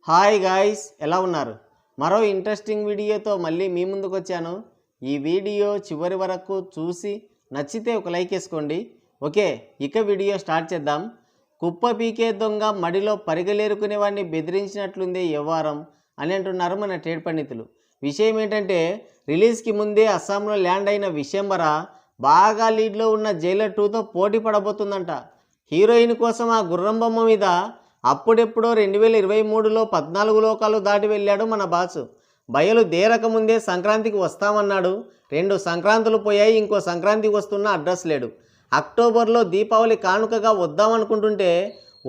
Hi guys, ఎలా ఉన్నారు? మరో ఇంట్రెస్టింగ్ వీడియోతో మళ్ళీ మీ ముందుకు వచ్చాను. ఈ వీడియో చివరి వరకు చూసి నచ్చితే ఒక లైక్ వేసుకోండి. ఓకే, ఇక వీడియో స్టార్ట్ చేద్దాం. కుప్ప పీకే దొంగ మడిలో పరిగలేరుకునే వాడిని బెదిరించినట్లుందే వ్యవహారం అని అంటున్నారు మన ట్రేడ్ పండితులు. విషయం ఏంటంటే, రిలీజ్కి ముందే అస్సాంలో ల్యాండ్ అయిన విశ్వంబర బాగా లీడ్లో ఉన్న జైలర్ 2తో పోటీ పడబోతుందంట. హీరోయిన్ కోసం ఆ గుర్రం బొమ్మ మీద అప్పుడెప్పుడో 2023లో 14 లోకాలు దాటి వెళ్ళాడు మన బాసు. బయలు దేరకముందే సంక్రాంతికి వస్తామన్నాడు. 2 సంక్రాంతులు పోయాయి, ఇంకో సంక్రాంతికి వస్తున్న అడ్రస్ లేడు. అక్టోబర్లో దీపావళి కానుకగా వద్దామనుకుంటుంటే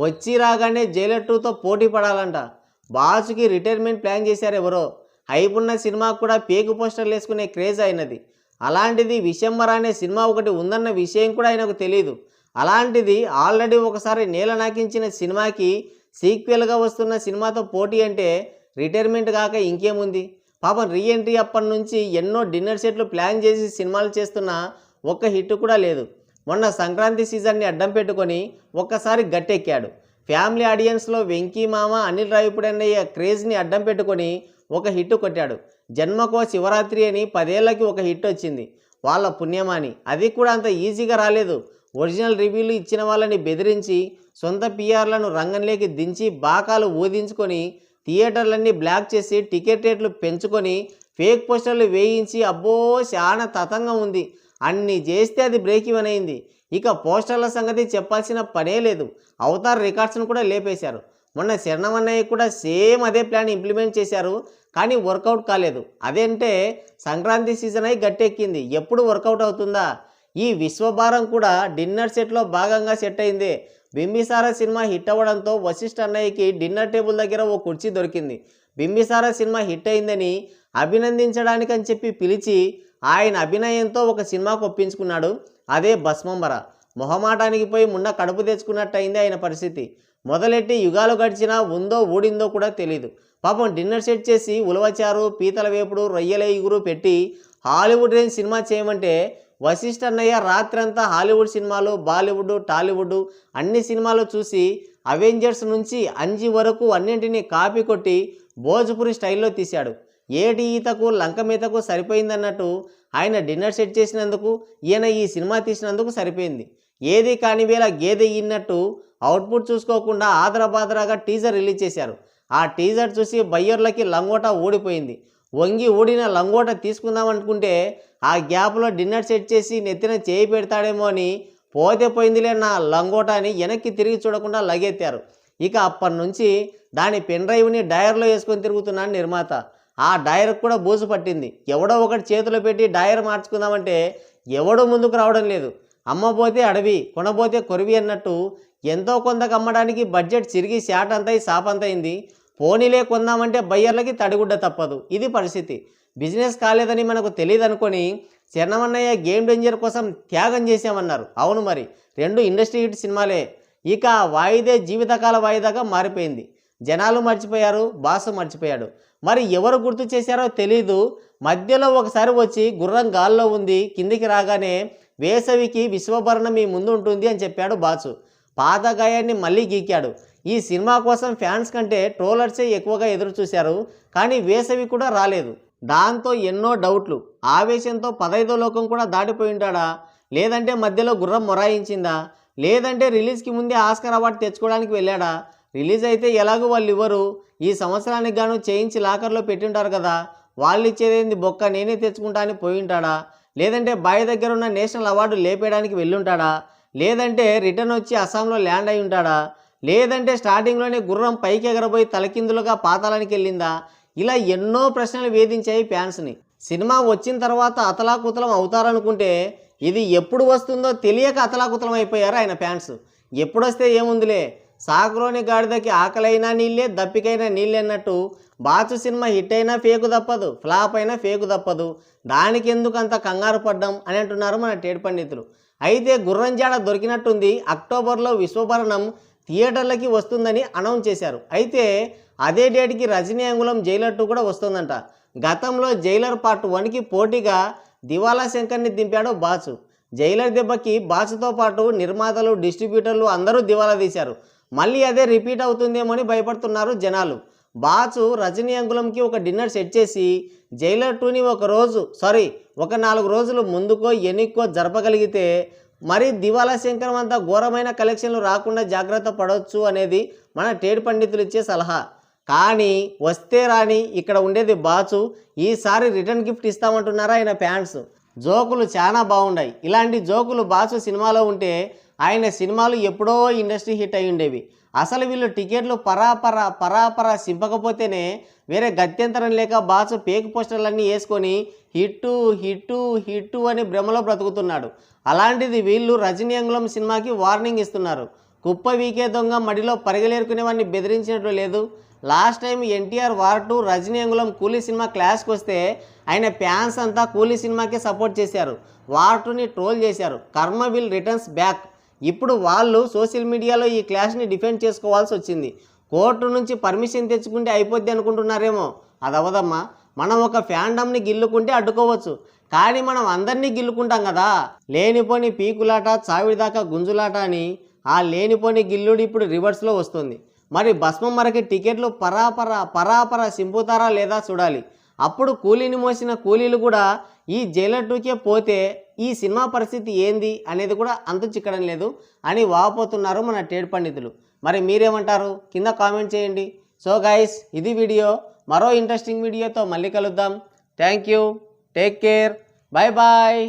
వచ్చి రాగానే జైలర్ 2తో పోటీ పడాలంట. బాసుకి రిటైర్మెంట్ ప్లాన్ చేశారు ఎవరో. హైప్ ఉన్న సినిమాకు కూడా పేకు పోస్టర్లు వేసుకునే క్రేజ్ అయినది. అలాంటిది విశ్వంబర అనే సినిమా ఒకటి ఉందన్న విషయం కూడా ఆయనకు తెలియదు. అలాంటిది ఆల్రెడీ ఒకసారి నేల నాకించిన సినిమాకి సీక్వెల్గా వస్తున్న సినిమాతో పోటీ అంటే రిటైర్మెంట్ కాక ఇంకేముంది. పాపం రీఎంట్రీ అప్పటి నుంచి ఎన్నో డిన్నర్ సెట్లు ప్లాన్ చేసి సినిమాలు చేస్తున్నా ఒక్క హిట్ కూడా లేదు. మొన్న సంక్రాంతి సీజన్ని అడ్డం పెట్టుకొని ఒక్కసారి గట్టెక్కాడు. ఫ్యామిలీ ఆడియన్స్లో వెంకీ మామ, అనిల్ రావిపూడి అన్నయ్య క్రేజ్ని అడ్డం పెట్టుకొని ఒక హిట్ కొట్టాడు. జన్మకో శివరాత్రి అని 10 ఏళ్ళకి ఒక హిట్ వచ్చింది. వాళ్ళ పుణ్యమాని. అది కూడా అంత ఈజీగా రాలేదు. ఒరిజినల్ రివ్యూలు ఇచ్చిన వాళ్ళని బెదిరించి సొంత పిఆర్లను రంగంలోకి దించి బాకాలు ఊదించుకొని థియేటర్లన్నీ బ్లాక్ చేసి టికెట్ రేట్లు పెంచుకొని ఫేక్ పోస్టర్లు వేయించి అబ్బో చాలా తతంగం ఉంది. అన్నీ చేస్తే అది బ్రేక్ ఈవెన్ అయింది. ఇక పోస్టర్ల సంగతి చెప్పాల్సిన పనే లేదు. అవతార్ రికార్డ్స్ను కూడా లేపేశారు. మొన్న శరణమన్నయ్య కూడా సేమ్ అదే ప్లాన్ ఇంప్లిమెంట్ చేశారు, కానీ వర్కౌట్ కాలేదు. అదేంటే సంక్రాంతి సీజన్ అయి గట్టెక్కింది, ఎప్పుడు వర్కౌట్ అవుతుందా? ఈ విశ్వభారం కూడా డిన్నర్ సెట్లో భాగంగా సెట్ అయింది. బింబిసార సినిమా హిట్ అవ్వడంతో వశిష్ఠ అన్నయ్యకి డిన్నర్ టేబుల్ దగ్గర ఓ కుర్చీ దొరికింది. బింబిసార సినిమా హిట్ అయిందని అభినందించడానికని చెప్పి పిలిచి ఆయన అభినయంతో ఒక సినిమాకు ఒప్పించుకున్నాడు. అదే భస్మంబర. మొహమాటానికి పోయి మున్న కడుపు తెచ్చుకున్నట్టు అయింది ఆయన పరిస్థితి. మొదలెట్టి యుగాలు గడిచినా ఉందో ఊడిందో కూడా తెలీదు. పాపం డిన్నర్ సెట్ చేసి ఉలవచారు, పీతల వేపుడు, రొయ్యల ఇగురు పెట్టి హాలీవుడ్ రేంజ్ సినిమా చేయమంటే వశిష్ఠ అన్నయ్య రాత్రంతా హాలీవుడ్ సినిమాలు, బాలీవుడ్, టాలీవుడ్ అన్ని సినిమాలు చూసి అవెంజర్స్ నుంచి అంజి వరకు అన్నింటినీ కాపీ కొట్టి భోజ్పురి స్టైల్లో తీశాడు. ఏటి ఈతకు లంక మీతకు సరిపోయిందన్నట్టు ఆయన డిన్నర్ సెట్ చేసినందుకు ఈయన ఈ సినిమా తీసినందుకు సరిపోయింది. ఏది కాని వేళ గేదె ఈన్నట్టు అవుట్పుట్ చూసుకోకుండా ఆదరబాదరాగా టీజర్ రిలీజ్ చేశారు. ఆ టీజర్ చూసి బయ్యర్లకి లంగోట ఊడిపోయింది. వంగి ఊడిన లంగోట తీసుకుందాం అనుకుంటే ఆ గ్యాప్లో డిన్నర్ సెట్ చేసి నెత్తిన చేయి పెడతాడేమో అని పోతే పోయిందిలే నా లంగోట అని వెనక్కి తిరిగి చూడకుండా లగెత్తారు. ఇక అప్పటి నుంచి దాని పెన్ డ్రైవ్ని డయర్లో వేసుకొని తిరుగుతున్నాడు నిర్మాత. ఆ డయర్కి కూడా బూజు పట్టింది. ఎవడో ఒకటి చేతిలో పెట్టి డయర్ మార్చుకుందామంటే ఎవడో ముందుకు రావడం లేదు. అమ్మపోతే అడవి, కొనబోతే కొరివి అన్నట్టు ఎంతో కొంతకు అమ్మడానికి బడ్జెట్ చిరిగి శాటంతై సాపంతైంది. పోనీలే కొందామంటే బయ్యర్లకి తడిగుడ్డ తప్పదు. ఇది పరిస్థితి. బిజినెస్ కాలేదని మనకు తెలియదు అనుకొని శరణమన్నయ్య గేమ్ డేంజర్ కోసం త్యాగం చేశామన్నారు. అవును మరి, 2 ఇండస్ట్రీ హిట్ సినిమాలే. ఇక వాయిదే జీవితకాల వాయిదాగా మారిపోయింది. జనాలు మర్చిపోయారు, బాసు మర్చిపోయాడు. మరి ఎవరు గుర్తు చేశారో తెలీదు. మధ్యలో ఒకసారి వచ్చి గుర్రం గాల్లో ఉంది, కిందికి రాగానే వేసవికి విశ్వభరణ మీ ముందు ఉంటుంది అని చెప్పాడు బాసు. పాత గాయాన్ని మళ్ళీ గీకాడు. ఈ సినిమా కోసం ఫ్యాన్స్ కంటే ట్రోలర్సే ఎక్కువగా ఎదురు చూశారు, కానీ వేసవి కూడా రాలేదు. దాంతో ఎన్నో డౌట్లు. ఆవేశంతో 15వ లోకం కూడా దాటిపోయి ఉంటాడా? లేదంటే మధ్యలో గుర్రం మొరాయించిందా? లేదంటే రిలీజ్కి ముందే ఆస్కార్ అవార్డు తెచ్చుకోవడానికి వెళ్ళాడా? రిలీజ్ అయితే ఎలాగో వాళ్ళు ఇవ్వరు. ఈ సంవత్సరానికి గాను చేయించి లాకర్లో పెట్టింటారు కదా, వాళ్ళు ఇచ్చేదేంది బొక్క, నేనే తెచ్చుకుంటా అని పోయి ఉంటాడా? లేదంటే బాయ్ దగ్గర ఉన్న నేషనల్ అవార్డు లేపేయడానికి వెళ్ళుంటాడా? లేదంటే రిటర్న్ వచ్చి అస్సాంలో ల్యాండ్ అయి ఉంటాడా? లేదంటే స్టార్టింగ్లోనే గుర్రం పైకి ఎగరబోయి తలకిందులుగా పాతాళానికి వెళ్ళిందా? ఇలా ఎన్నో ప్రశ్నలు వేధించాయి ఫ్యాన్స్ని. సినిమా వచ్చిన తర్వాత అతలాకుతలం అవుతారనుకుంటే ఇది ఎప్పుడు వస్తుందో తెలియక అతలాకుతలం అయిపోయారు ఆయన ఫ్యాన్స్. ఎప్పుడొస్తే ఏముందిలే, సాకులోని గాడిదకి ఆకలైనా నీళ్ళే, దప్పికైనా నీళ్ళే అన్నట్టు బాచు సినిమా హిట్ అయినా ఫేకు తప్పదు, ఫ్లాప్ అయినా ఫేకు తప్పదు. దానికి ఎందుకు అంత కంగారు పడ్డం అని అంటున్నారు మన ట్రేడ్ పండితులు. అయితే గుర్రం జాడ దొరికినట్టుంది. అక్టోబర్లో విశ్వభరణం థియేటర్లకి వస్తుందని అనౌన్స్ చేశారు. అయితే అదే డేట్కి రజనీ అంగుళం జైలర్ 2 కూడా వస్తుందంట. గతంలో జైలర్ పార్ట్ 1కి పోటీగా దివాలా శంకర్ని దింపాడు బాసు. జైలర్ దెబ్బకి బాసుతో పాటు నిర్మాతలు, డిస్ట్రిబ్యూటర్లు అందరూ దివాలా తీశారు. మళ్ళీ అదే రిపీట్ అవుతుందేమో అని భయపడుతున్నారు జనాలు. బాసు రజనీ అంగుళంకి ఒక డిన్నర్ సెట్ చేసి జైలర్ 2ని ఒక 4 రోజులు ముందుకో ఎన్నికో జరపగలిగితే మరి దివాలా శంకరం అంతా ఘోరమైన కలెక్షన్లు రాకుండా జాగ్రత్త పడవచ్చు అనేది మన ట్రేడ్ పండితులు ఇచ్చే సలహా. కానీ వస్తే రాని ఇక్కడ ఉండేది బాసు. ఈసారి రిటర్న్ గిఫ్ట్ ఇస్తామంటున్నారా ఆయన ఫ్యాన్స్. జోకులు చాలా బాగున్నాయి. ఇలాంటి జోకులు బాసు సినిమాలో ఉంటే ఆయన సినిమాలు ఎప్పుడో ఇండస్ట్రీ హిట్ అయి ఉండేవి. అసలు వీళ్ళు టికెట్లు పరాపర సింపకపోతేనే వేరే గత్యంతరం లేక బాసు పేక్ పోస్టర్లన్నీ వేసుకొని హిట్టు అని భ్రమలో బ్రతుకుతున్నాడు. అలాంటిది వీళ్ళు రజనీ అంగుళం సినిమాకి వార్నింగ్ ఇస్తున్నారు. కుప్ప వీకే దొంగ మడిలో పరిగెలేరుకునేవాడిని బెదిరించినట్లు లేదు. Last time NTR War 2 Rajini అంగుళం కూలీ సినిమా క్లాష్కి వస్తే ఆయన ఫ్యాన్స్ అంతా కూలీ సినిమాకే సపోర్ట్ చేశారు. వార్ 2ని ట్రోల్ చేశారు. కర్మ విల్ రిటర్న్స్ బ్యాక్. ఇప్పుడు వాళ్ళు సోషల్ మీడియాలో ఈ క్లాష్ని డిఫెండ్ చేసుకోవాల్సి వచ్చింది. కోర్టు నుంచి పర్మిషన్ తెచ్చుకుంటే అయిపోద్ది అనుకుంటున్నారేమో. అదవదమ్మా. మనం ఒక ఫ్యాండమ్ని గిల్లుకుంటే అడ్డుకోవచ్చు, కానీ మనం అందరినీ గిల్లుకుంటాం కదా. లేనిపోని పీకులాట, చావిడిదాకా గుంజులాట అని ఆ లేనిపోని గిల్లుడు ఇప్పుడు రివర్స్లో వస్తుంది. మరి భస్మం మరకి టికెట్లు పరాపర సింపుతారా లేదా చూడాలి. అప్పుడు కూలీని మోసిన కూలీలు కూడా ఈ జైలర్ 2కే పోతే ఈ సినిమా పరిస్థితి ఏంది అనేది కూడా అంతు చిక్కడం లేదు అని వాపోతున్నారు మన ట్రేడ్ పండితులు. మరి మీరేమంటారు కింద కామెంట్ చేయండి. సో గైస్, ఇది వీడియో. మరో ఇంట్రెస్టింగ్ వీడియోతో మళ్ళీ కలుద్దాం. Thank you. Take care. Bye bye.